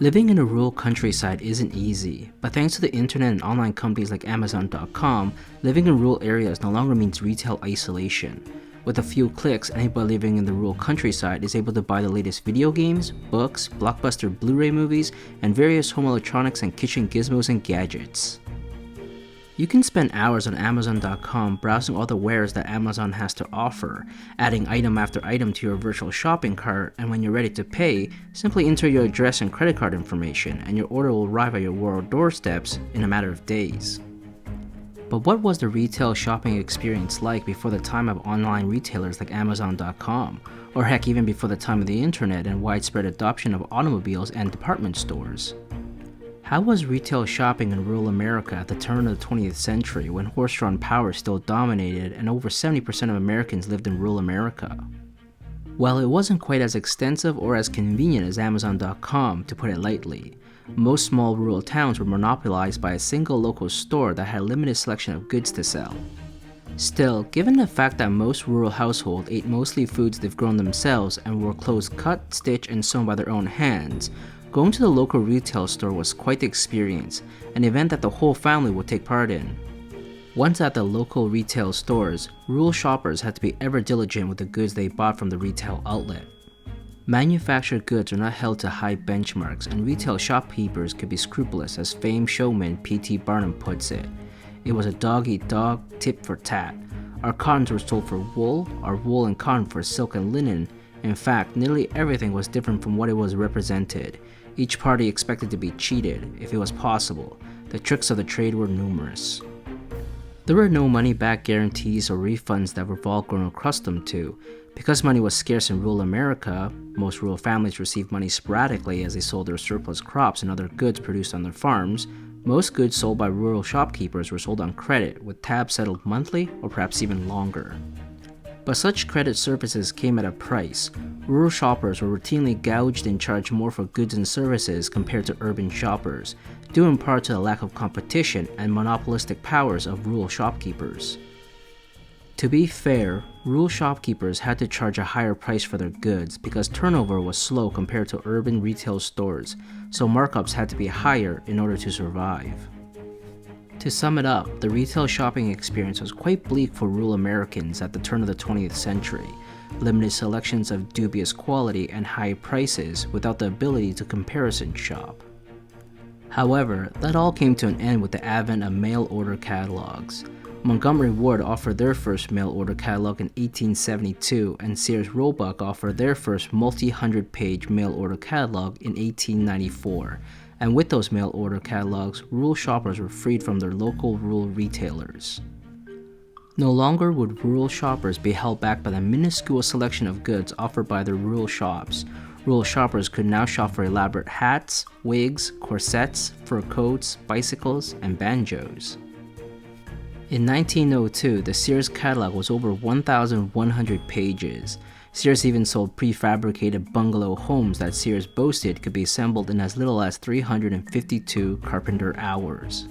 Living in a rural countryside isn't easy, but thanks to the internet and online companies like Amazon.com, living in rural areas no longer means retail isolation. With a few clicks, anybody living in the rural countryside is able to buy the latest video games, books, blockbuster Blu-ray movies, and various home electronics and kitchen gizmos and gadgets. You can spend hours on Amazon.com browsing all the wares that Amazon has to offer, adding item after item to your virtual shopping cart, and when you're ready to pay, simply enter your address and credit card information, and your order will arrive at your rural doorsteps in a matter of days. But what was the retail shopping experience like before the time of online retailers like Amazon.com, or heck even before the time of the internet and widespread adoption of automobiles and department stores? How was retail shopping in rural America at the turn of the 20th century when horse-drawn power still dominated and over 70% of Americans lived in rural America? Well, it wasn't quite as extensive or as convenient as Amazon.com, to put it lightly. Most small rural towns were monopolized by a single local store that had a limited selection of goods to sell. Still, given the fact that most rural households ate mostly foods they've grown themselves and wore clothes cut, stitched, and sewn by their own hands, going to the local retail store was quite the experience, an event that the whole family would take part in. Once at the local retail stores, rural shoppers had to be ever diligent with the goods they bought from the retail outlet. Manufactured goods are not held to high benchmarks, and retail shopkeepers could be scrupulous, as famed showman P.T. Barnum puts it. It was a dog-eat-dog, tit for tat. Our cottons were sold for wool, our wool and cotton for silk and linen. In fact, nearly everything was different from what it was represented. Each party expected to be cheated, if it was possible. The tricks of the trade were numerous. There were no money-back guarantees or refunds that we've all grown accustomed to. Because money was scarce in rural America, most rural families received money sporadically as they sold their surplus crops and other goods produced on their farms. Most goods sold by rural shopkeepers were sold on credit, with tabs settled monthly or perhaps even longer. But such credit services came at a price. Rural shoppers were routinely gouged and charged more for goods and services compared to urban shoppers, due in part to the lack of competition and monopolistic powers of rural shopkeepers. To be fair, rural shopkeepers had to charge a higher price for their goods because turnover was slow compared to urban retail stores, so markups had to be higher in order to survive. To sum it up, the retail shopping experience was quite bleak for rural Americans at the turn of the 20th century. Limited selections of dubious quality and high prices without the ability to comparison shop. However, that all came to an end with the advent of mail-order catalogs. Montgomery Ward offered their first mail-order catalog in 1872, and Sears Roebuck offered their first multi-hundred-page mail-order catalog in 1894. And with those mail-order catalogs, rural shoppers were freed from their local rural retailers. No longer would rural shoppers be held back by the minuscule selection of goods offered by their rural shops. Rural shoppers could now shop for elaborate hats, wigs, corsets, fur coats, bicycles, and banjos. In 1902, the Sears catalog was over 1,100 pages. Sears even sold prefabricated bungalow homes that Sears boasted could be assembled in as little as 352 carpenter hours.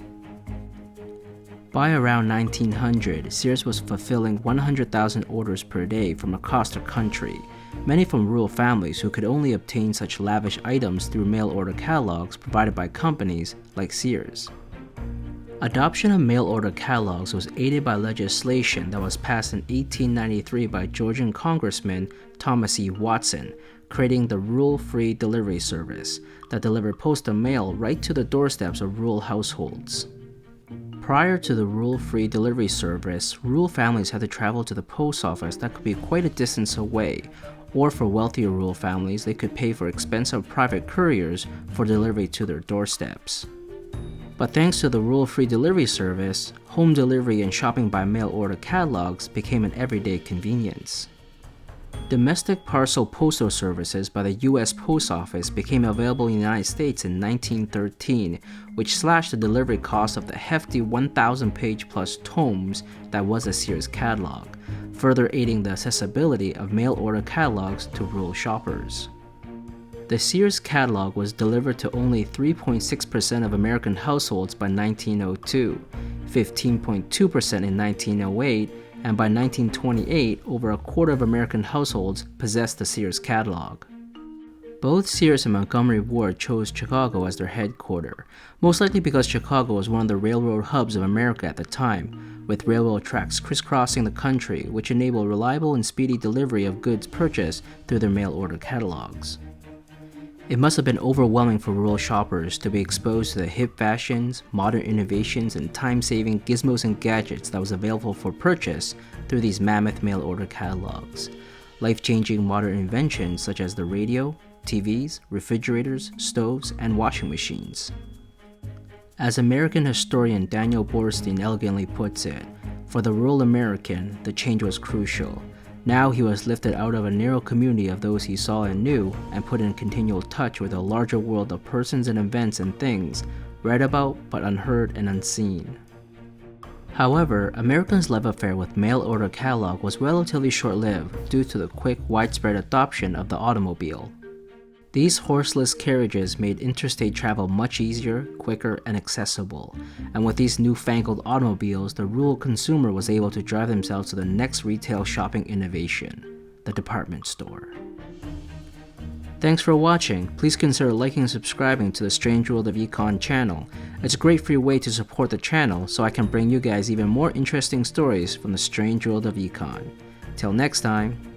By around 1900, Sears was fulfilling 100,000 orders per day from across the country, many from rural families who could only obtain such lavish items through mail-order catalogs provided by companies like Sears. Adoption of mail-order catalogs was aided by legislation that was passed in 1893 by Georgian Congressman Thomas E. Watson, creating the Rural Free Delivery Service that delivered postal mail right to the doorsteps of rural households. Prior to the Rural Free Delivery Service, rural families had to travel to the post office that could be quite a distance away, or for wealthier rural families, they could pay for expensive private couriers for delivery to their doorsteps. But thanks to the Rural Free Delivery Service, home delivery and shopping by mail-order catalogs became an everyday convenience. Domestic parcel postal services by the U.S. Post Office became available in the United States in 1913, which slashed the delivery cost of the hefty 1,000-page plus tomes that was the Sears catalog, further aiding the accessibility of mail-order catalogs to rural shoppers. The Sears catalog was delivered to only 3.6% of American households by 1902, 15.2% in 1908, and by 1928, over a quarter of American households possessed the Sears catalog. Both Sears and Montgomery Ward chose Chicago as their headquarters, most likely because Chicago was one of the railroad hubs of America at the time, with railroad tracks crisscrossing the country, which enabled reliable and speedy delivery of goods purchased through their mail-order catalogs. It must have been overwhelming for rural shoppers to be exposed to the hip fashions, modern innovations, and time-saving gizmos and gadgets that was available for purchase through these mammoth mail-order catalogs. Life-changing modern inventions such as the radio, TVs, refrigerators, stoves, and washing machines. As American historian Daniel Borstein elegantly puts it, for the rural American, the change was crucial. Now he was lifted out of a narrow community of those he saw and knew and put in continual touch with a larger world of persons and events and things, read about but unheard and unseen. However, Americans' love affair with mail-order catalog was relatively short-lived due to the quick, widespread adoption of the automobile. These horseless carriages made interstate travel much easier, quicker, and accessible, and with these newfangled automobiles, the rural consumer was able to drive themselves to the next retail shopping innovation, the department store. Thanks for watching. Please consider liking and subscribing to the Strange World of Econ channel. It's a great free way to support the channel so I can bring you guys even more interesting stories from the Strange World of Econ. Till next time.